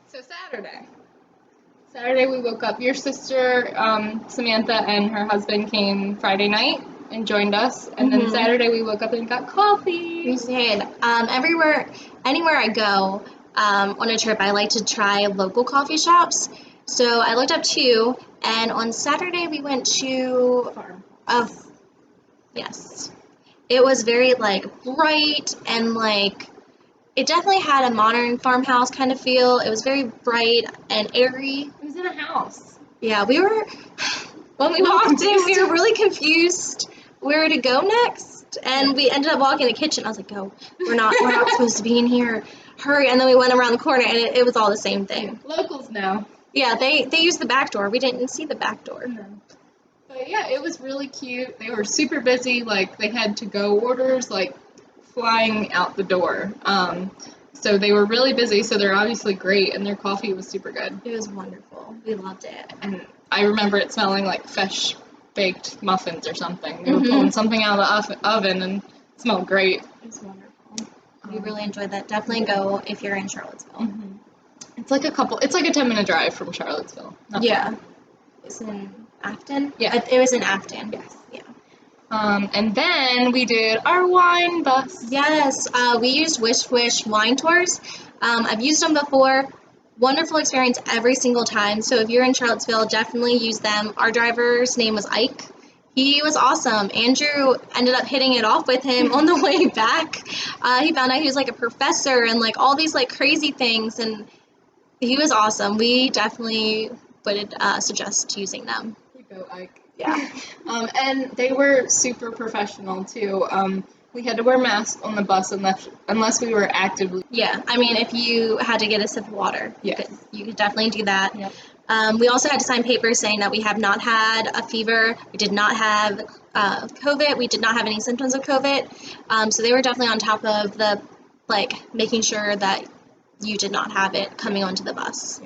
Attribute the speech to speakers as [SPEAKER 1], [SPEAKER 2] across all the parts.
[SPEAKER 1] So Saturday we woke up. Your sister, Samantha, and her husband came Friday night and joined us. And then Saturday we woke up and got coffee.
[SPEAKER 2] We did. Anywhere I go on a trip, I like to try local coffee shops. So I looked up 2, and on Saturday we went to yes. It was very like bright and like it definitely had a modern farmhouse kind of feel. It was very bright and airy.
[SPEAKER 1] It was in a house.
[SPEAKER 2] Yeah, when we walked in, we were really confused where to go next, and we ended up walking in the kitchen. I was like, "Oh, we're not supposed to be in here. Hurry!" And then we went around the corner, and it was all the same thing.
[SPEAKER 1] Locals know.
[SPEAKER 2] Yeah, they used the back door. We didn't see the back door.
[SPEAKER 1] No. But yeah, it was really cute. They were super busy. Like they had to-go orders, like flying out the door. So they were really busy. So they're obviously great, and their coffee was super good.
[SPEAKER 2] It was wonderful. We loved it.
[SPEAKER 1] And I remember it smelling like fresh baked muffins or something. They were pulling something out of the oven, and it smelled great.
[SPEAKER 2] It was wonderful. We really enjoyed that. Definitely go if you're in Charlottesville.
[SPEAKER 1] It's like a 10-minute drive from Charlottesville.
[SPEAKER 2] Yeah. It's in Afton?
[SPEAKER 1] Yeah.
[SPEAKER 2] It was in Afton.
[SPEAKER 1] Yes.
[SPEAKER 2] Yeah.
[SPEAKER 1] And then we did our wine bus.
[SPEAKER 2] Yes. We used Wish Wish wine tours. I've used them before. Wonderful experience every single time. So if you're in Charlottesville, definitely use them. Our driver's name was Ike. He was awesome. Andrew ended up hitting it off with him on the way back. He found out he was like a professor and like all these like crazy things, and he was awesome. We definitely would suggest using them.
[SPEAKER 1] Go Ike.
[SPEAKER 2] Yeah.
[SPEAKER 1] And they were super professional too. We had to wear masks on the bus unless we were actively.
[SPEAKER 2] Yeah, I mean, if you had to get a sip of water, you could definitely do that.
[SPEAKER 1] Yep.
[SPEAKER 2] We also had to sign papers saying that we have not had a fever, we did not have COVID, we did not have any symptoms of COVID. So they were definitely on top of the, like, making sure that you did not have it coming onto the bus.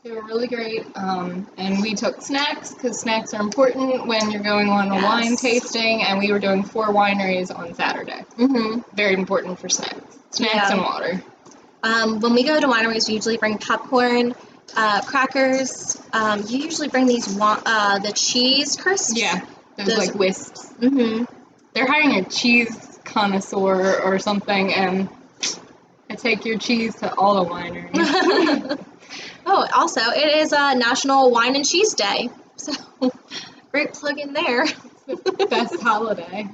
[SPEAKER 1] They were really great, and we took snacks, because snacks are important when you're going on a wine tasting, and we were doing 4 wineries on Saturday. Very important for snacks. Snacks and water.
[SPEAKER 2] When we go to wineries, we usually bring popcorn, crackers. You usually bring these, the cheese crisps?
[SPEAKER 1] Yeah, those like wisps.
[SPEAKER 2] Mm-hmm.
[SPEAKER 1] They're hiring a cheese connoisseur or something, and I take your cheese to all the wineries.
[SPEAKER 2] Oh, also, it is National Wine and Cheese Day, so great plug in there.
[SPEAKER 1] It's the best holiday.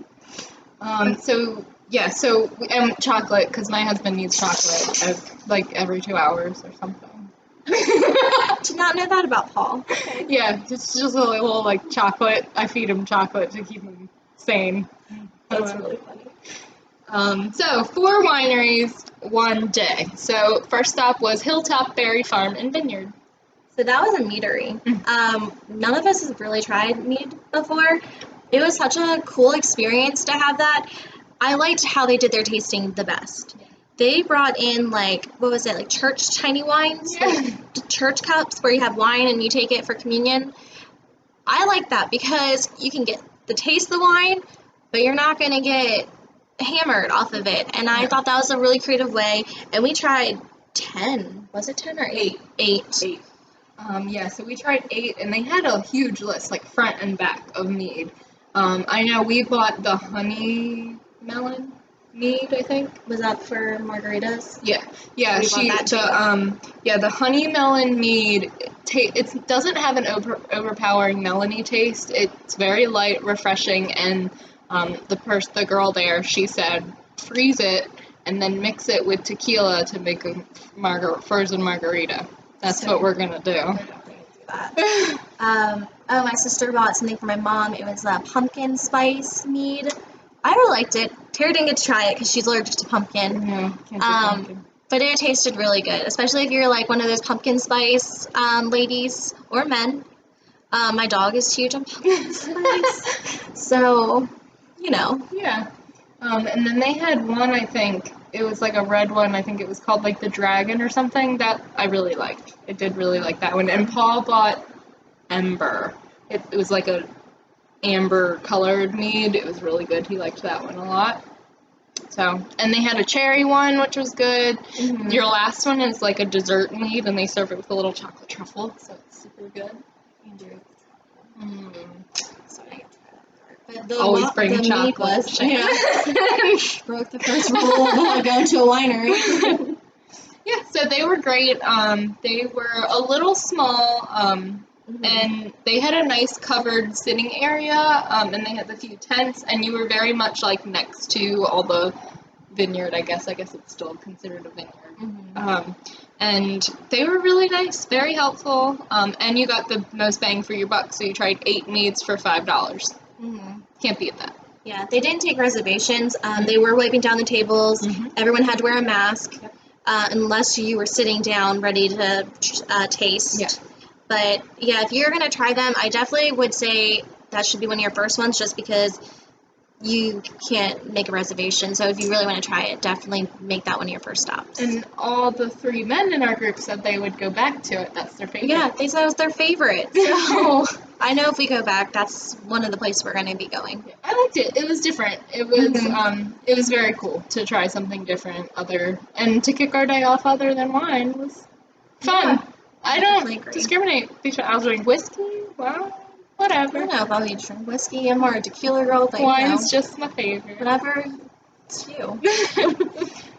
[SPEAKER 1] And chocolate, because my husband needs chocolate like every 2 hours or something.
[SPEAKER 2] Did not know that about Paul. Okay.
[SPEAKER 1] Yeah, it's just a little like chocolate. I feed him chocolate to keep him sane.
[SPEAKER 2] That's really funny.
[SPEAKER 1] So 4 wineries, 1 day. So first stop was Hilltop Berry Farm and Vineyard.
[SPEAKER 2] So that was a meadery. None of us have really tried mead before. It was such a cool experience to have that. I liked how they did their tasting the best. Yeah. They brought in like church tiny wines, like church cups where you have wine and you take it for communion. I like that because you can get the taste of the wine, but you're not going to get hammered off of it, and I thought that was a really creative way, and we tried 10. Was it 10 or 8? 8.
[SPEAKER 1] So we tried 8, and they had a huge list, like front and back of mead. I know we bought the honey melon mead, I think.
[SPEAKER 2] Was that for margaritas?
[SPEAKER 1] Yeah, the honey melon mead. It doesn't have an overpowering melony taste. It's very light, refreshing, and the girl there, she said, freeze it and then mix it with tequila to make a frozen margarita. That's what we're gonna do.
[SPEAKER 2] We're definitely gonna do that. My sister bought something for my mom. It was a pumpkin spice mead. I really liked it. Tara didn't get to try it because she's allergic to pumpkin.
[SPEAKER 1] No, can't do pumpkin.
[SPEAKER 2] But it tasted really good, especially if you're like one of those pumpkin spice ladies or men. My dog is huge on pumpkin spice, so.
[SPEAKER 1] Yeah. And then they had one, I think, it was like a red one, I think it was called like the Dragon or something, that I really liked. I did really like that one. And Paul bought Ember. It was like a amber colored mead. It was really good. He liked that one a lot. So, and they had a cherry one, which was good.
[SPEAKER 2] Mhm.
[SPEAKER 1] Your last one is like a dessert mead, and they serve it with a little chocolate truffle, so it's super good. Mm.
[SPEAKER 2] So I get to try that part. But
[SPEAKER 1] Always bring
[SPEAKER 2] the meat
[SPEAKER 1] chocolate.
[SPEAKER 2] was
[SPEAKER 1] Shame.
[SPEAKER 2] broke the first rule of going to a winery.
[SPEAKER 1] Yeah, so they were great. They were a little small, and they had a nice covered sitting area, and they had a few tents, and you were very much like next to all the vineyard. I guess it's still considered a vineyard. And they were really nice, very helpful, and you got the most bang for your buck. So you tried 8 meads for $5. Can't beat that.
[SPEAKER 2] Yeah, they didn't take reservations. They were wiping down the tables. Everyone had to wear a mask. Unless you were sitting down ready to taste.
[SPEAKER 1] Yeah.
[SPEAKER 2] But yeah, if you're going to try them, I definitely would say that should be one of your first ones just because you can't make a reservation. So if you really want to try it, definitely make that one of your first stops.
[SPEAKER 1] And all the 3 men in our group said they would go back to it. That's their favorite.
[SPEAKER 2] Yeah, they said it was their favorite. So I know if we go back, that's one of the places we're going to be going.
[SPEAKER 1] I liked it. It was different. It was very cool to try something different and to kick our day off other than wine was fun.
[SPEAKER 2] Yeah,
[SPEAKER 1] I don't discriminate. I was doing whiskey, well,
[SPEAKER 2] I
[SPEAKER 1] whatever.
[SPEAKER 2] don't know if I'll need to drink whiskey. I'm more a tequila girl, but
[SPEAKER 1] Wine's just my favorite.
[SPEAKER 2] whatever, it's you.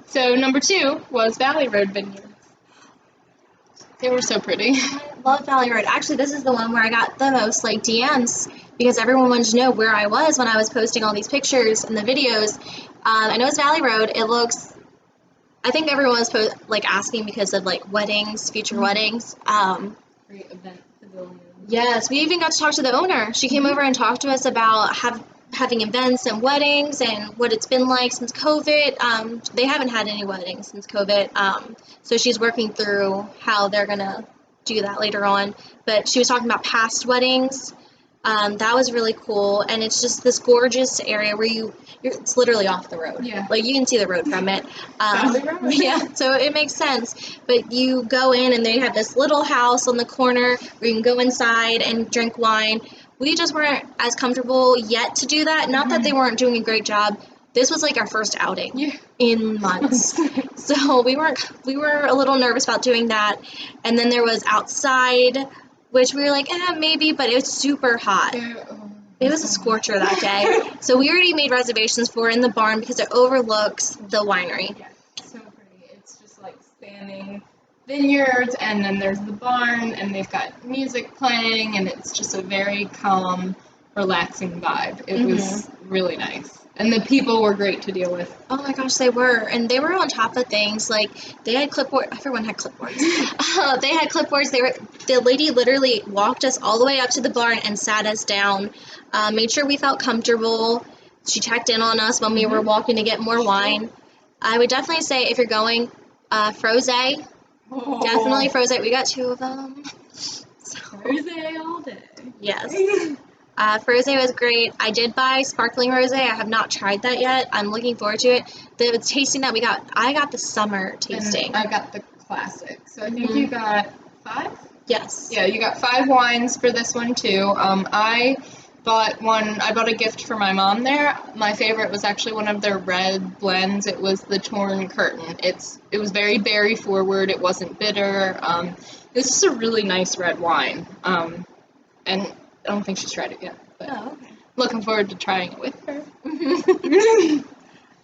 [SPEAKER 1] So number 2 was Valley Road Vineyards. They were so pretty.
[SPEAKER 2] I love Valley Road. Actually, this is the one where I got the most DMs because everyone wanted to know where I was when I was posting all these pictures and the videos. I know it's Valley Road. It looks. I think everyone was asking because of weddings, future weddings.
[SPEAKER 1] Great event pavilion.
[SPEAKER 2] Yes, we even got to talk to the owner. She came over and talked to us about having events and weddings and what it's been like since COVID. They haven't had any weddings since COVID, so she's working through how they're going to do that later on. But she was talking about past weddings. That was really cool, and it's just this gorgeous area where it's literally off the road.
[SPEAKER 1] Yeah.
[SPEAKER 2] You can see the road from it.
[SPEAKER 1] Valley Road.
[SPEAKER 2] Yeah, so it makes sense. But you go in, and they have this little house on the corner where you can go inside and drink wine. We just weren't as comfortable yet to do that. Not that they weren't doing a great job. This was our first outing in months. So we were a little nervous about doing that. And then there was outside, which we were maybe, but it was super hot. It was a scorcher that day. So we already made reservations for it in the barn because it overlooks the winery.
[SPEAKER 1] Yeah, so pretty. It's just spanning vineyards, and then there's the barn, and they've got music playing, and it's just a very calm, relaxing vibe. It was really nice. And the people were great to deal with.
[SPEAKER 2] Oh my gosh, they were. And they were on top of things. They had clipboards. Everyone had clipboards. They had clipboards. The lady literally walked us all the way up to the barn and sat us down, made sure we felt comfortable. She checked in on us when we were walking to get more wine. I would definitely say if you're going, Frosé.
[SPEAKER 1] Oh.
[SPEAKER 2] Definitely Frosé. We got 2 of them.
[SPEAKER 1] Frosé all day.
[SPEAKER 2] Yes. Frosé was great. I did buy sparkling rosé. I have not tried that yet. I'm looking forward to it. The tasting that we got, I got the summer tasting.
[SPEAKER 1] And I got the classic. So I think you got 5?
[SPEAKER 2] Yes.
[SPEAKER 1] Yeah, you got 5 wines for this one too. I bought a gift for my mom there. My favorite was actually one of their red blends. It was the Torn Curtain. It was very berry forward. It wasn't bitter. It's just a really nice red wine. And I don't think she's tried it yet, but looking forward to trying it with her.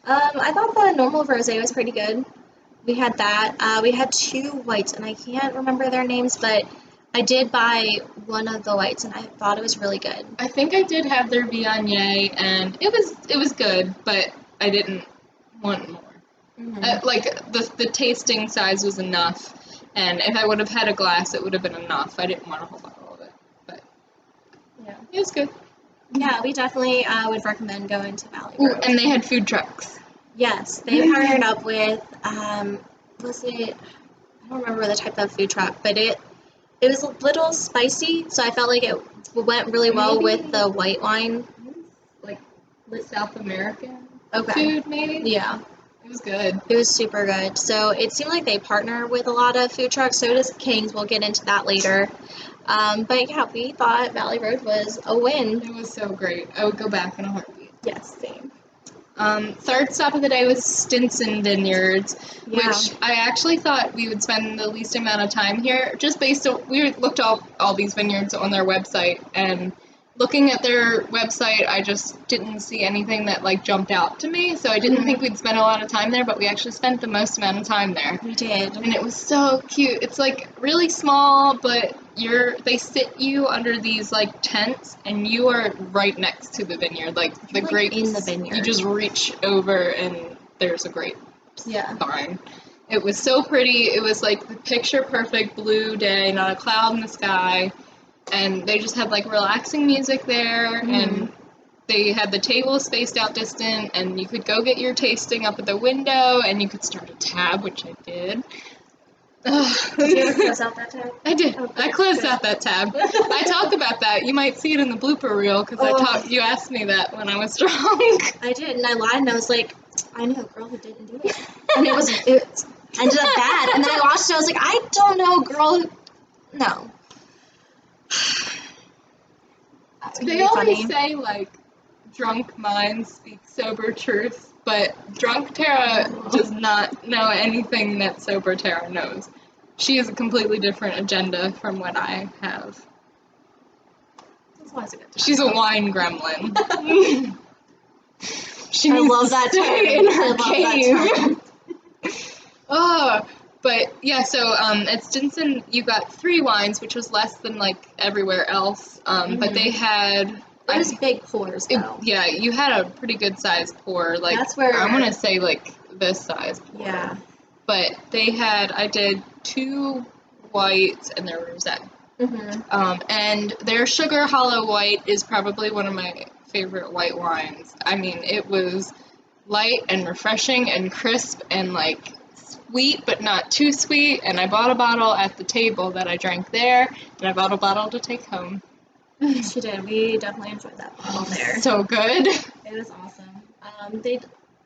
[SPEAKER 2] I thought the normal rosé was pretty good. We had that. We had 2 whites, and I can't remember their names, but I did buy one of the whites, and I thought it was really good.
[SPEAKER 1] I think I did have their Viognier, and it was good, but I didn't want more. The tasting size was enough, and if I would have had a glass, it would have been enough. I didn't want a whole bottle of it, but yeah, it was good.
[SPEAKER 2] Yeah, we definitely would recommend going to Valley Road.
[SPEAKER 1] And they had food trucks.
[SPEAKER 2] Yes, they partnered up with, was it, I don't remember the type of food truck, but it was a little spicy, so I felt like it went really well with the white wine.
[SPEAKER 1] South American
[SPEAKER 2] food,
[SPEAKER 1] maybe?
[SPEAKER 2] Yeah.
[SPEAKER 1] It was good.
[SPEAKER 2] It was super good. So it seemed like they partner with a lot of food trucks. So does King's. We'll get into that later. But yeah, we thought Valley Road was a win.
[SPEAKER 1] It was so great. I would go back in a heartbeat.
[SPEAKER 2] Yes, same.
[SPEAKER 1] Third stop of the day was Stinson Vineyards,
[SPEAKER 2] Yeah.
[SPEAKER 1] which I actually thought we would spend the least amount of time here, just based on, we looked all these vineyards on their website, and looking at their website, I just didn't see anything that, like, jumped out to me, so I didn't think we'd spend a lot of time there, but we actually spent the most amount of time there.
[SPEAKER 2] We did.
[SPEAKER 1] And it was so cute. It's, like, really small, but they sit you under these, like, tents, and you are right next to the vineyard. Like, the
[SPEAKER 2] like,
[SPEAKER 1] grapes,
[SPEAKER 2] in the vineyard.
[SPEAKER 1] you just reach over, and there's a grape vine. It was so pretty. It was, like, the picture-perfect blue day, not a cloud in the sky. And they just had, like, relaxing music there, and they had the tables spaced out distant, and you could go get your tasting up at the window, and you could start a tab, which I did.
[SPEAKER 2] Did you ever close out that tab?
[SPEAKER 1] I did.
[SPEAKER 2] Oh,
[SPEAKER 1] I closed out that tab. I talked about that. You might see it in the blooper reel, because you asked me that when I was drunk.
[SPEAKER 2] I did, and I lied, and I was like, I know a girl who didn't do it. And it ended up bad. And then I watched it, I was like, I don't know a girl who... No.
[SPEAKER 1] They always say, like, drunk minds speak sober truth, but drunk Tara does not know anything that sober Tara knows. She has a completely different agenda from what I have. She's a wine gremlin.
[SPEAKER 2] I love that term.
[SPEAKER 1] In her cave. Oh, but yeah, so at Stinson you got 3 wines, which was less than, like, everywhere else. But they had...
[SPEAKER 2] It was big pours, though.
[SPEAKER 1] Yeah, you had a pretty good size pour. Like,
[SPEAKER 2] that's where...
[SPEAKER 1] I'm gonna say, like, this size pour.
[SPEAKER 2] Yeah.
[SPEAKER 1] But I did 2 whites and their rosé. And their Sugar Hollow White is probably one of my favorite white wines. I mean, it was light and refreshing and crisp and, like, sweet but not too sweet. And I bought a bottle at the table that I drank there, and I bought a bottle to take home.
[SPEAKER 2] She did. We definitely enjoyed that bottle there.
[SPEAKER 1] So good.
[SPEAKER 2] It was awesome.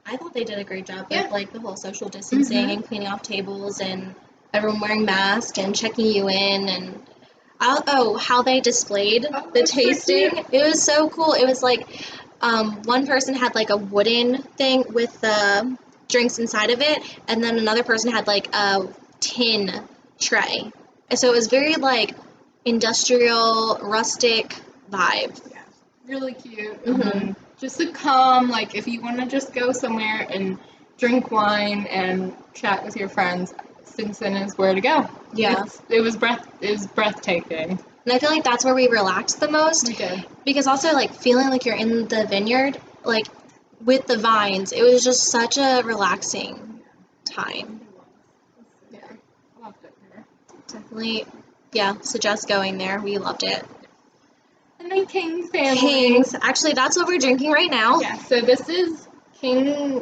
[SPEAKER 2] I thought they did a great job with, like, the whole social distancing and cleaning off tables and everyone wearing masks and checking you in, and how they displayed the tasting. It was so cool. It was like one person had, like, a wooden thing with the drinks inside of it, and then another person had, like, a tin tray. So it was very, like, industrial, rustic vibe.
[SPEAKER 1] Yeah, really cute. Just a calm, like, if you want to just go somewhere and drink wine and chat with your friends, Stinson is where to go.
[SPEAKER 2] Yeah.
[SPEAKER 1] It was breathtaking.
[SPEAKER 2] And I feel like that's where we relaxed the most.
[SPEAKER 1] We did.
[SPEAKER 2] Because also, like, feeling like you're in the vineyard, like, with the vines, it was just such a relaxing time.
[SPEAKER 1] Yeah, I loved it there.
[SPEAKER 2] Definitely, suggest going there. We loved it.
[SPEAKER 1] And then King's family.
[SPEAKER 2] King's. Actually, that's what we're drinking right now.
[SPEAKER 1] Yeah, so this is King's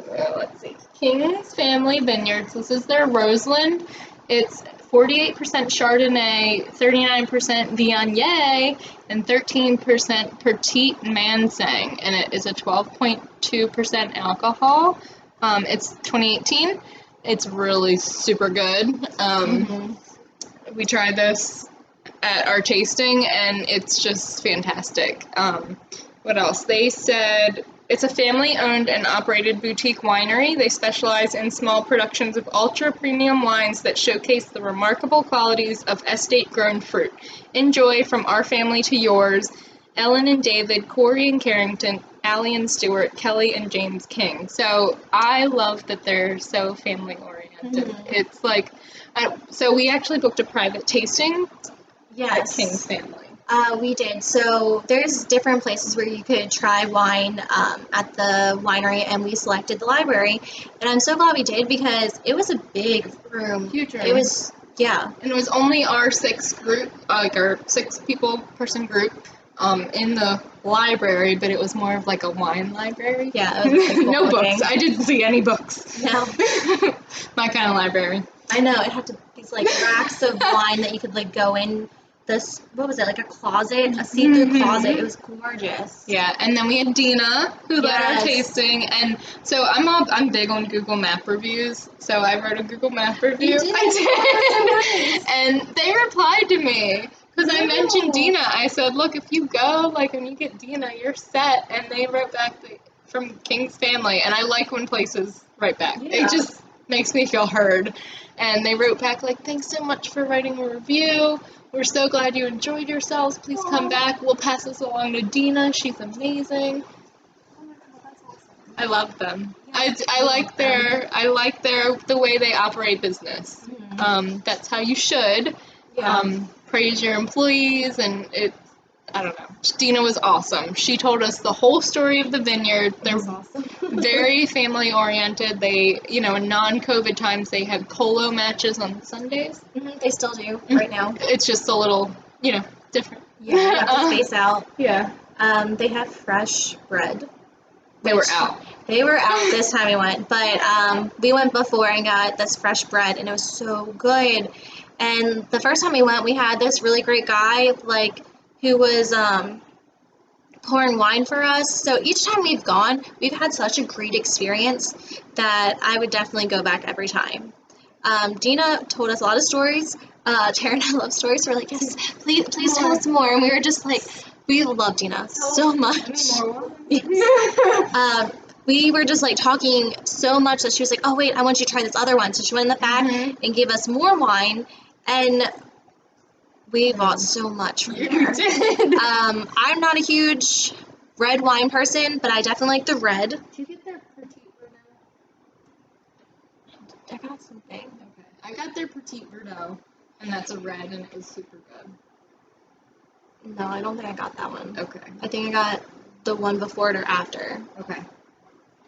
[SPEAKER 1] Family Vineyards. This is their Roseland. It's 48% Chardonnay, 39% Viognier, and 13% Petit Manseng. And it is a 12.2% alcohol. It's 2018. It's really super good. We tried this at our tasting, and it's just fantastic. What else? They said it's a family-owned and operated boutique winery. They specialize in small productions of ultra-premium wines that showcase the remarkable qualities of estate-grown fruit. Enjoy from our family to yours. Ellen and David, Corey and Carrington, Allie and Stewart, Kelly and James King. So I love that they're so family-oriented. It's like, so we actually booked a private tasting at King's Family.
[SPEAKER 2] We did. So there's different places where you could try wine at the winery, and we selected the library. And I'm so glad we did, because it was a big room.
[SPEAKER 1] Huge room.
[SPEAKER 2] It was,
[SPEAKER 1] And it was only our 6 group, like our 6 person group in the library, but it was more of like a wine library.
[SPEAKER 2] Yeah, it was like
[SPEAKER 1] no books. I didn't see any books.
[SPEAKER 2] No.
[SPEAKER 1] My kind of library.
[SPEAKER 2] I know. It had these, like, racks of wine that you could, like, go in. This, what was it, like a closet, a see-through closet. It was gorgeous.
[SPEAKER 1] Yeah, and then we had Dina, who led our tasting, and so I'm big on Google Map reviews, so I wrote a Google Map review. I did, and they replied to me, because I mentioned Dina. I said, look, if you go, like, and you get Dina, you're set, and they wrote back, from King's family, and I like when places write back.
[SPEAKER 2] Yeah.
[SPEAKER 1] It just makes me feel heard. And they wrote back like, thanks so much for writing a review. We're so glad you enjoyed yourselves. Please come back. We'll pass this along to Dina. She's amazing.
[SPEAKER 2] Oh my God, that's awesome.
[SPEAKER 1] I love them.
[SPEAKER 2] Yeah,
[SPEAKER 1] I like the way they operate business.
[SPEAKER 2] Mm-hmm.
[SPEAKER 1] That's how you should.
[SPEAKER 2] Yeah.
[SPEAKER 1] Praise your employees, and I don't know. Dina was awesome. She told us the whole story of the vineyard. They're
[SPEAKER 2] awesome.
[SPEAKER 1] very family oriented. They, in non-COVID times, they had polo matches on Sundays.
[SPEAKER 2] They still do right now.
[SPEAKER 1] It's just a little, different.
[SPEAKER 2] Yeah, you have to space out.
[SPEAKER 1] Yeah.
[SPEAKER 2] They have fresh bread.
[SPEAKER 1] They were out.
[SPEAKER 2] They were out this time we went, but we went before and got this fresh bread, and it was so good. And the first time we went, we had this really great guy, who was pouring wine for us. So each time we've gone, we've had such a great experience that I would definitely go back every time. Dina told us a lot of stories. Tara and I love stories, so we're like, yes, please tell us more. And we were just like, we love Dina so much. We were just talking so much that she was like, oh wait, I want you to try this other one. So she went in the back and gave us more wine, and we bought so much from there.
[SPEAKER 1] We did.
[SPEAKER 2] I'm not a huge red wine person, but I definitely like the red.
[SPEAKER 1] Did you get their Petit Verdot?
[SPEAKER 2] I got something.
[SPEAKER 1] Okay. I got their Petit Verdot, and that's a red, and it was super good.
[SPEAKER 2] No, I don't think I got that one.
[SPEAKER 1] Okay.
[SPEAKER 2] I think I got the one before it or after.
[SPEAKER 1] Okay.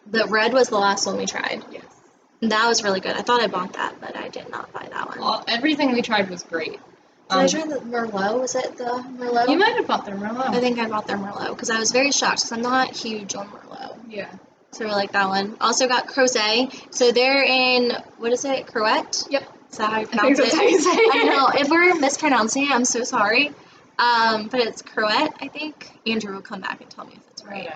[SPEAKER 2] The red was the last one we tried.
[SPEAKER 1] Yes.
[SPEAKER 2] And that was really good. I thought I bought that, but I did not buy that one.
[SPEAKER 1] Everything we tried was great.
[SPEAKER 2] Did I try the Merlot? Was it the Merlot?
[SPEAKER 1] You might have bought their Merlot.
[SPEAKER 2] I think I bought their Merlot because I was very shocked because I'm not huge on Merlot.
[SPEAKER 1] Yeah.
[SPEAKER 2] So we like that one. Also got Crozet. So they're in, what is it, Croat?
[SPEAKER 1] Yep.
[SPEAKER 2] Is that how you
[SPEAKER 1] I think
[SPEAKER 2] pronounce
[SPEAKER 1] that's
[SPEAKER 2] it?
[SPEAKER 1] how you say it.
[SPEAKER 2] I know. If we're mispronouncing it, I'm so sorry. But it's Croat, I think. Andrew will come back and tell me if it's right.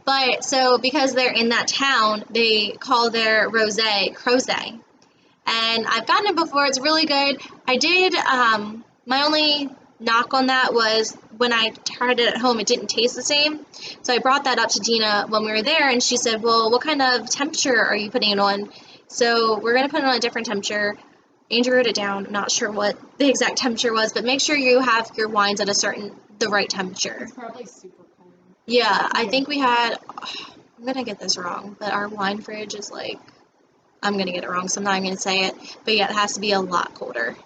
[SPEAKER 2] But so because they're in that town, they call their rosé Crozet. And I've gotten it before. It's really good. I did, my only knock on that was when I tried it at home, it didn't taste the same. So I brought that up to Dina when we were there, and she said, well, what kind of temperature are you putting it on? So we're going to put it on a different temperature. Andrew wrote it down. I'm not sure what the exact temperature was, but make sure you have your wines at the right temperature.
[SPEAKER 1] It's probably super cold.
[SPEAKER 2] Yeah, I think we had, I'm going to get this wrong, but our wine fridge is I'm going to get it wrong, so I'm not even going to say it. But yeah, it has to be a lot colder.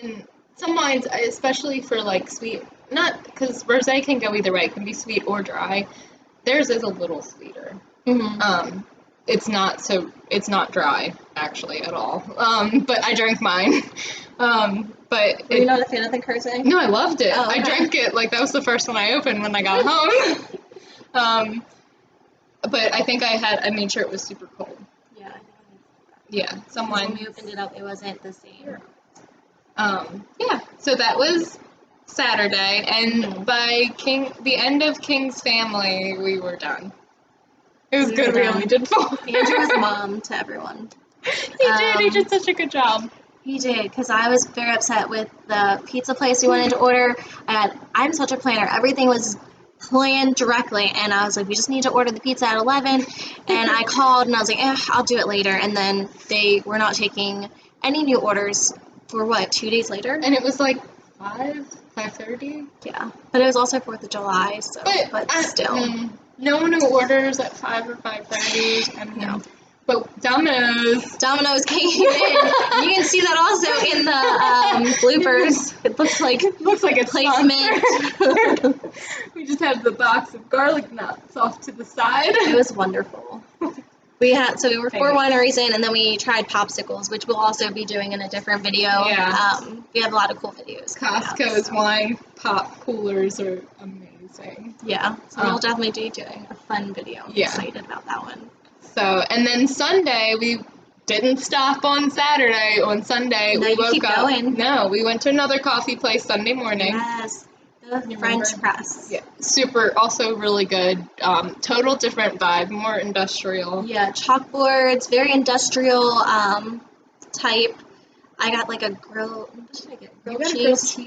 [SPEAKER 1] And some wines, especially for sweet, not because rosé can go either way. It can be sweet or dry. Theirs is a little sweeter.
[SPEAKER 2] Mm-hmm.
[SPEAKER 1] It's not dry actually at all. But I drank mine. But
[SPEAKER 2] Were you not a fan of the Crozet?
[SPEAKER 1] No, I loved it.
[SPEAKER 2] Oh, okay.
[SPEAKER 1] I drank it that was the first one I opened when I got home. But I think I made sure it was super cold.
[SPEAKER 2] Yeah.
[SPEAKER 1] Yeah, some wines.
[SPEAKER 2] When we opened it up, it wasn't the same.
[SPEAKER 1] Yeah, so that was Saturday, and by the end of King's family, we were done. It was good. We only did 4.
[SPEAKER 2] Andrew was mom to everyone.
[SPEAKER 1] He did such a good job.
[SPEAKER 2] He did, because I was very upset with the pizza place we wanted to order. I'm such a planner. Everything was planned directly, and I was like, we just need to order the pizza at 11, and I called, and I was like, I'll do it later, and then they were not taking any new orders for 2 days later?
[SPEAKER 1] And it was 5:30?
[SPEAKER 2] Yeah, but it was also 4th of July, so, but still.
[SPEAKER 1] No one who orders at 5 or 5:30,
[SPEAKER 2] No.
[SPEAKER 1] But Domino's
[SPEAKER 2] came in. You can see that also in the bloopers. It looks like
[SPEAKER 1] a
[SPEAKER 2] placement.
[SPEAKER 1] We just had the box of garlic nuts off to the side.
[SPEAKER 2] It was wonderful. We were 4 wineries in, and then we tried popsicles, which we'll also be doing in a different video.
[SPEAKER 1] Yeah.
[SPEAKER 2] We have a lot of cool videos.
[SPEAKER 1] Costco's wine pop coolers are amazing.
[SPEAKER 2] Yeah, so we'll definitely be doing a fun video. I'm excited about that one.
[SPEAKER 1] So, and then Sunday, we didn't stop on Saturday. On Sunday, we woke up.
[SPEAKER 2] Going.
[SPEAKER 1] No, we went to another coffee place Sunday morning.
[SPEAKER 2] Yes, the French press.
[SPEAKER 1] Yeah, super, also really good. Total different vibe, more industrial.
[SPEAKER 2] Yeah, chalkboards, very industrial type. I got a grilled, what did I get? Grilled cheese.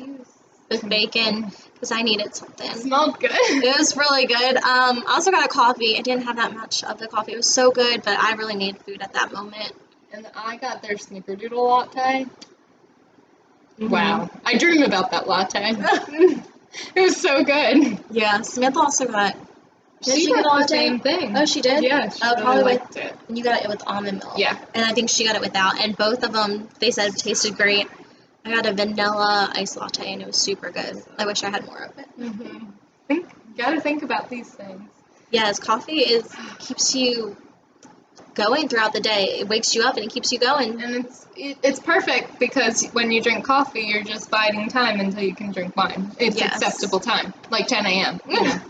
[SPEAKER 2] with bacon because I needed something.
[SPEAKER 1] It smelled good.
[SPEAKER 2] It was really good. I also got a coffee. I didn't have that much of the coffee. It was so good, but I really needed food at that moment.
[SPEAKER 1] And I got their snickerdoodle latte.
[SPEAKER 2] Mm-hmm.
[SPEAKER 1] Wow. I dream about that latte. It was so good.
[SPEAKER 2] Yeah, Samantha also got. Did she
[SPEAKER 1] got
[SPEAKER 2] get a
[SPEAKER 1] the
[SPEAKER 2] latte?
[SPEAKER 1] same thing.
[SPEAKER 2] Oh, she did?
[SPEAKER 1] Yeah, she really
[SPEAKER 2] probably
[SPEAKER 1] liked it.
[SPEAKER 2] And you got it with almond milk.
[SPEAKER 1] Yeah.
[SPEAKER 2] And I think she got it without. And both of them, they said, tasted great. I got a vanilla iced latte, and it was super good. I wish I had more of it.
[SPEAKER 1] You gotta think about these things.
[SPEAKER 2] Yes, coffee keeps you going throughout the day. It wakes you up and it keeps you going.
[SPEAKER 1] And it's perfect because when you drink coffee, you're just biding time until you can drink wine. It's acceptable time, like 10 a.m. You know.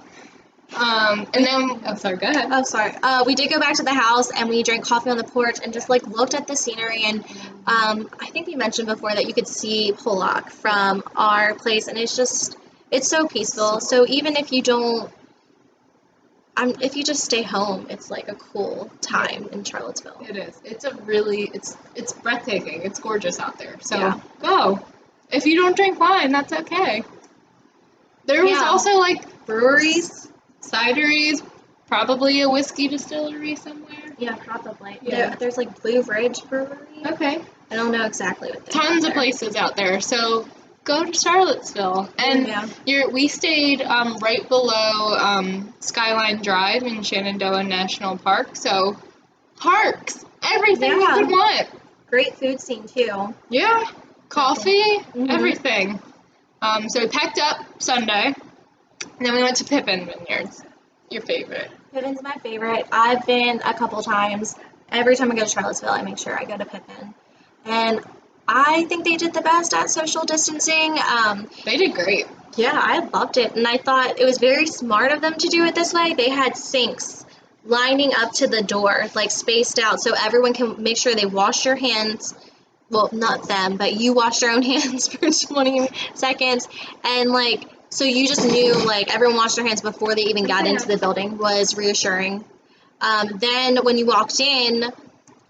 [SPEAKER 1] And then, oh, sorry, go ahead.
[SPEAKER 2] Oh, sorry. We did go back to the house and we drank coffee on the porch and just like looked at the scenery. And I think we mentioned before that you could see Pollock from our place, and it's so peaceful. So even if you don't, if you just stay home, it's like a cool time in Charlottesville.
[SPEAKER 1] It is. It's breathtaking. It's gorgeous out there. So
[SPEAKER 2] Yeah.
[SPEAKER 1] go. If you don't drink wine, that's okay. There was also like
[SPEAKER 2] breweries,
[SPEAKER 1] cideries, probably a whiskey distillery somewhere.
[SPEAKER 2] Yeah, probably.
[SPEAKER 1] Yeah.
[SPEAKER 2] There's like Blue Ridge Brewery.
[SPEAKER 1] Okay.
[SPEAKER 2] I don't know exactly what they're
[SPEAKER 1] Tons of places out there. So go to Charlottesville. And we stayed right below Skyline Drive in Shenandoah National Park. So parks, everything you could want.
[SPEAKER 2] Great food scene too.
[SPEAKER 1] Yeah. Coffee, everything. So we packed up Sunday, and then we went to Pippin Vineyards. Your favorite?
[SPEAKER 2] Pippin's my favorite. I've been a couple times. Every time I go to Charlottesville, I make sure I go to Pippin. And I think they did the best at social distancing.
[SPEAKER 1] They did great.
[SPEAKER 2] Yeah, I loved it. And I thought it was very smart of them to do it this way. They had sinks lining up to the door, like spaced out, so everyone can make sure they wash their hands. Well, not them, but you wash your own hands for 20 seconds. And, like, so you just knew, like, everyone washed their hands before they even got into the building was reassuring. Then when you walked in,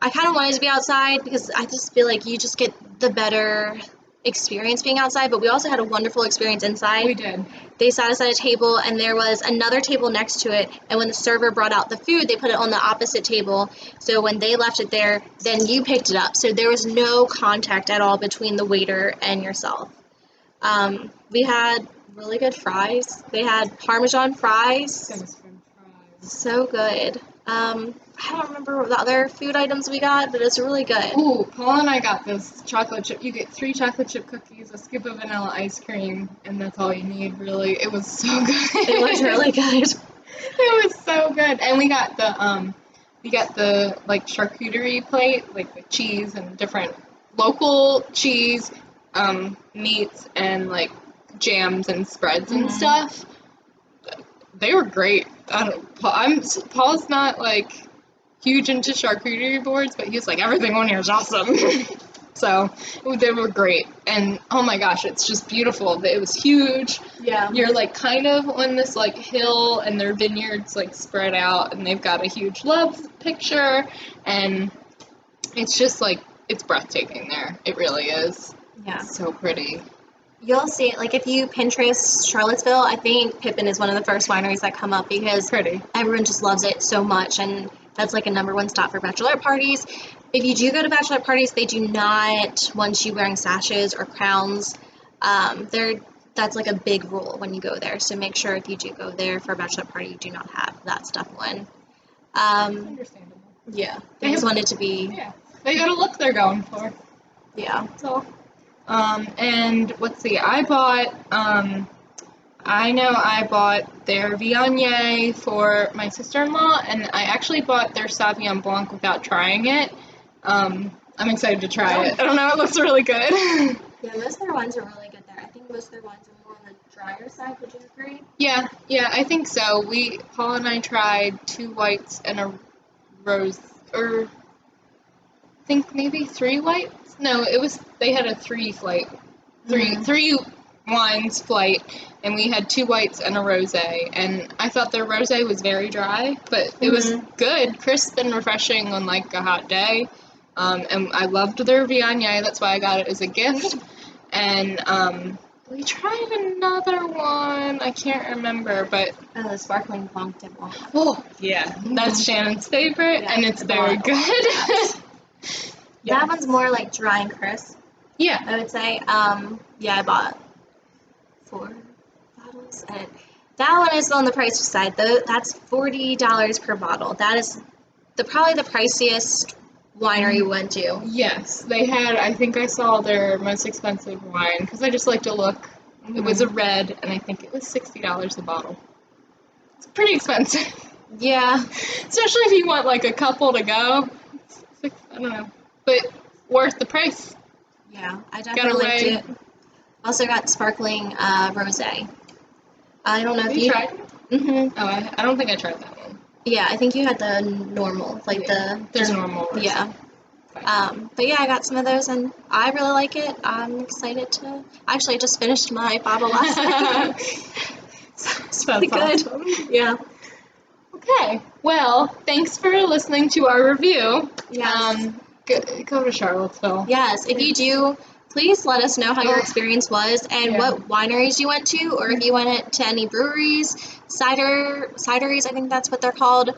[SPEAKER 2] I kind of wanted to be outside because I just feel like you just get the better experience being outside, but we also had a wonderful experience inside.
[SPEAKER 1] We did.
[SPEAKER 2] They sat us at a table, and there was another table next to it, and when the server brought out the food, they put it on the opposite table, so when they left it there, then you picked it up, so there was no contact at all between the waiter and yourself. We had really good fries. They had Parmesan fries. So good. I don't remember the other food items we got, but it's really good.
[SPEAKER 1] Ooh, Paul and I got this chocolate chip. You get 3 chocolate chip cookies, a scoop of vanilla ice cream, and that's all you need, really. It was so good.
[SPEAKER 2] It was really good.
[SPEAKER 1] It was so good. And we got the like charcuterie plate, like with cheese and different local cheese, meats and like jams and spreads and stuff. They were great. Paul's not like huge into charcuterie boards, but he's like, everything on here is awesome. So they were great. And oh my gosh, it's just beautiful. It was huge.
[SPEAKER 2] Yeah.
[SPEAKER 1] You're like kind of on this like hill, and their vineyards like spread out, and they've got a huge love picture, and it's just like, it's breathtaking there. It really is.
[SPEAKER 2] Yeah.
[SPEAKER 1] It's so pretty.
[SPEAKER 2] You'll see it, like if you Pinterest Charlottesville, I think Pippin is one of the first wineries that come up because everyone just loves it so much, and that's like a #1 stop for bachelorette parties. If you do go to bachelorette parties, they do not want you wearing sashes or crowns. That's like a big rule when you go there, so make sure if you do go there for a bachelorette party, you do not have that stuff on.
[SPEAKER 1] Understandable.
[SPEAKER 2] Yeah, they just want it to be.
[SPEAKER 1] Yeah, they got a look they're going for.
[SPEAKER 2] Yeah.
[SPEAKER 1] So. And let's see, I bought their Viognier for my sister-in-law, and I actually bought their Sauvignon Blanc without trying it. I'm excited to try it. I don't know, it looks really good.
[SPEAKER 2] Yeah, most of their wines are really good there. I think most of their wines are more on the drier side, would you agree?
[SPEAKER 1] Yeah, I think so. Paul and I tried 2 whites and a rose, or I think maybe 3 whites. No, they had a 3 flight. 3 wines flight, and we had 2 whites and a rosé, and I thought their rosé was very dry, but it was good, crisp and refreshing on like a hot day. And I loved their Viognier, that's why I got it as a gift. And We tried another one. I can't remember, but
[SPEAKER 2] the sparkling Blanc de Blanc.
[SPEAKER 1] oh yeah, that's Shannon's favorite,
[SPEAKER 2] Yeah,
[SPEAKER 1] and it's very good.
[SPEAKER 2] That one's more like dry and crisp,
[SPEAKER 1] Yeah.
[SPEAKER 2] I would say. Yeah, I bought 4 bottles, and that one is on the pricey side. Though that's $40 per bottle. That is probably the priciest winery we went to.
[SPEAKER 1] Yes, they had. I think I saw their most expensive wine because I just like to look. It was a red, and I think it was $60 a bottle. It's pretty expensive.
[SPEAKER 2] Yeah.
[SPEAKER 1] Especially if you want like a couple to go. I don't know. But worth the price.
[SPEAKER 2] Yeah, I definitely liked it. Also got sparkling rosé. I don't know if you
[SPEAKER 1] tried it?
[SPEAKER 2] Mm-hmm.
[SPEAKER 1] Oh, I don't think I tried that one.
[SPEAKER 2] Yeah, I think you had the normal, like
[SPEAKER 1] there's normal rosé.
[SPEAKER 2] Yeah. But yeah, I got some of those, and I really like it. I'm excited to. Actually, I just finished my bottle last night. It's really good.
[SPEAKER 1] Awesome.
[SPEAKER 2] Yeah.
[SPEAKER 1] Okay. Well, thanks for listening to our review.
[SPEAKER 2] Yes.
[SPEAKER 1] Go to Charlottesville.
[SPEAKER 2] Yes. If you do, please let us know how your experience was and what wineries you went to, or if you went to any breweries, cideries, I think that's what they're called.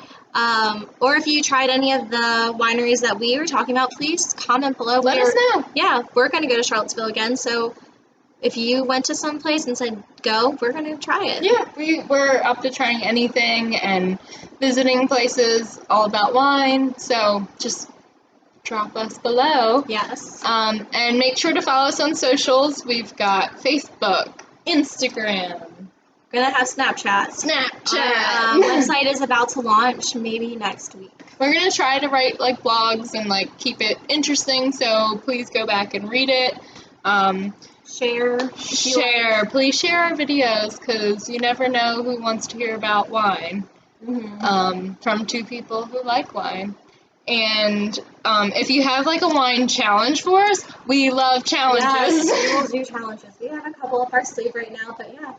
[SPEAKER 2] Or if you tried any of the wineries that we were talking about, please comment below.
[SPEAKER 1] Let us know.
[SPEAKER 2] Yeah, we're going to go to Charlottesville again, so if you went to some place and said go, we're going to try it.
[SPEAKER 1] Yeah, we're up to trying anything and visiting places all about wine, so just drop us below.
[SPEAKER 2] Yes.
[SPEAKER 1] And make sure to follow us on socials. We've got Facebook, Instagram.
[SPEAKER 2] We're going to have Snapchat. Our website is about to launch maybe next week.
[SPEAKER 1] We're going to try to write like blogs and like keep it interesting, so please go back and read it.
[SPEAKER 2] Share.
[SPEAKER 1] Please share our videos, because you never know who wants to hear about wine. From 2 people who like wine. And if you have like a wine challenge for us, we love challenges.
[SPEAKER 2] Yes, we will do challenges. We have a couple up our sleeve right now, but yeah.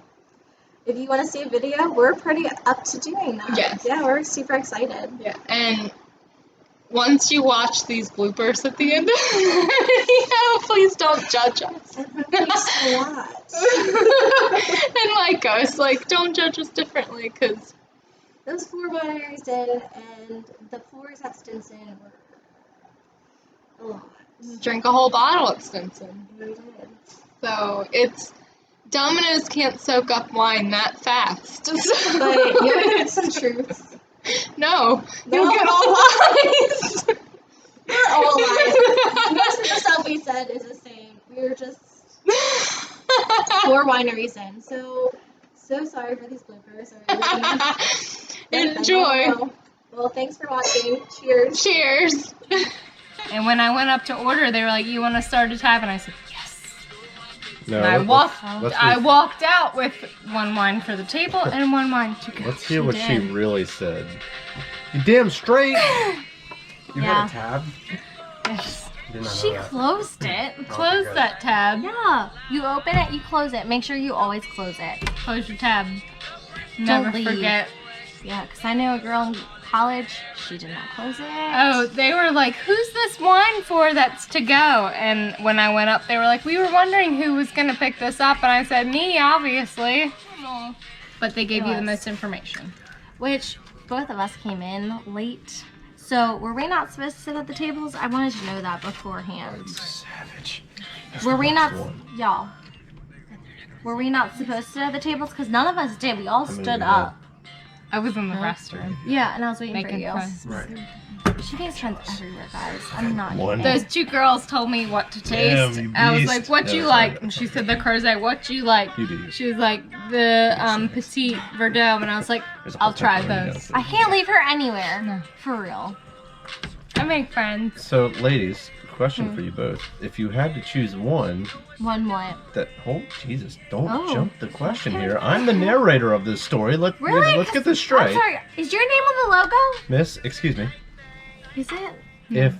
[SPEAKER 2] If you want to see a video, we're pretty up to doing that.
[SPEAKER 1] Yes.
[SPEAKER 2] Yeah, we're super excited.
[SPEAKER 1] Yeah. And once you watch these bloopers at the end of the video, please don't judge us.
[SPEAKER 2] Thanks a lot.
[SPEAKER 1] And like us, like, don't judge us differently, because
[SPEAKER 2] those 4 wineries did, and the 4s at Stinson were a lot.
[SPEAKER 1] Drink a whole bottle at Stinson.
[SPEAKER 2] We did.
[SPEAKER 1] So it's Domino's can't soak up wine that fast.
[SPEAKER 2] But you'll get some truths.
[SPEAKER 1] No, you'll get all lies.
[SPEAKER 2] Not all lies. Most of the stuff we said is the same. We were just 4 wineries in. So sorry for these bloopers.
[SPEAKER 1] Enjoy.
[SPEAKER 2] Well, thanks for watching. Cheers.
[SPEAKER 1] Cheers.
[SPEAKER 3] And when I went up to order, they were like, "You want to start a tab?" And I said, "Yes."
[SPEAKER 4] No,
[SPEAKER 3] And I walked out with 1 wine for the table and 1 wine to go.
[SPEAKER 4] Let's hear what she really said. You damn straight. You had a tab?
[SPEAKER 3] Yes.
[SPEAKER 4] Did not know
[SPEAKER 3] She
[SPEAKER 4] that.
[SPEAKER 3] closed it.
[SPEAKER 1] Close that tab.
[SPEAKER 3] Yeah. You open it, you close it. Make sure you always close it.
[SPEAKER 1] Close your tab. Never
[SPEAKER 3] leave.
[SPEAKER 1] forget.
[SPEAKER 3] Yeah, because I know a girl in college, she did not close it.
[SPEAKER 1] Oh, they were like, "Who's this wine for that's to go?" And when I went up, they were like, "We were wondering who was going to pick this up." And I said, "Me, obviously." But they gave you the most information.
[SPEAKER 3] Which, both of us came in late. So, were we not supposed to sit at the tables? I wanted to know that beforehand.
[SPEAKER 4] Savage.
[SPEAKER 3] Were we not, y'all? Were we not supposed to sit at the tables? Because none of us did. We all stood up.
[SPEAKER 1] I was in the restroom.
[SPEAKER 3] Yeah, and I was waiting for
[SPEAKER 1] Making
[SPEAKER 3] you.
[SPEAKER 1] friends.
[SPEAKER 4] Right.
[SPEAKER 3] She makes friends everywhere, guys. I'm not.
[SPEAKER 1] Those 2 girls told me what to taste.
[SPEAKER 4] Damn, you
[SPEAKER 1] I was
[SPEAKER 4] beast.
[SPEAKER 1] like, "What you like?" And she said the Crozet. "What you like?"
[SPEAKER 4] You do.
[SPEAKER 1] She was like, "The Petite Verdot," and I was like, "I'll try those."
[SPEAKER 3] I can't leave her anywhere.
[SPEAKER 1] No.
[SPEAKER 3] For real.
[SPEAKER 1] I make friends.
[SPEAKER 4] So, ladies, question for you both. If you had to choose one,
[SPEAKER 3] One what?
[SPEAKER 4] Jesus, don't
[SPEAKER 3] Oh,
[SPEAKER 4] jump the question
[SPEAKER 3] okay.
[SPEAKER 4] here. I'm the narrator of this story. Let's get this
[SPEAKER 3] I'm
[SPEAKER 4] straight.
[SPEAKER 3] sorry. Is your name on the logo?
[SPEAKER 4] Miss, excuse me.
[SPEAKER 3] Is it?
[SPEAKER 4] If